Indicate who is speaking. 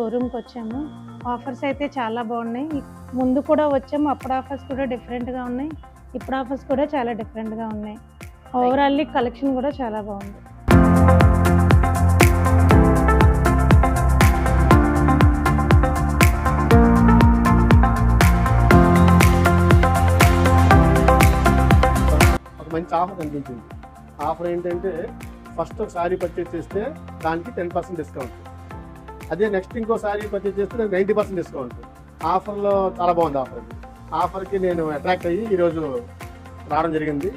Speaker 1: షోరూమ్కి వచ్చాము. ఆఫర్స్ అయితే చాలా బాగున్నాయి. ముందు కూడా వచ్చాము, అప్పుడు ఆఫర్స్ కూడా డిఫరెంట్గా ఉన్నాయి, ఇప్పుడు ఆఫర్స్ కూడా చాలా డిఫరెంట్గా ఉన్నాయి. ఓవరాల్లీ కలెక్షన్ కూడా చాలా బాగుంది.
Speaker 2: ఒక మంచి ఆఫర్ కనిపించింది. ఆఫర్ ఏంటంటే ఫస్ట్ ఒక శారీ పర్చేస్ చేస్తే దానికి 10% డిస్కౌంట్, అదే నెక్స్ట్ ఇంకో శారీ పర్చేస్ చేస్తే దానికి 90% డిస్కౌంట్. ఆఫర్లో చాలా బాగుంది. ఆఫర్కి నేను అట్రాక్ట్ అయ్యి ఈరోజు రావడం జరిగింది.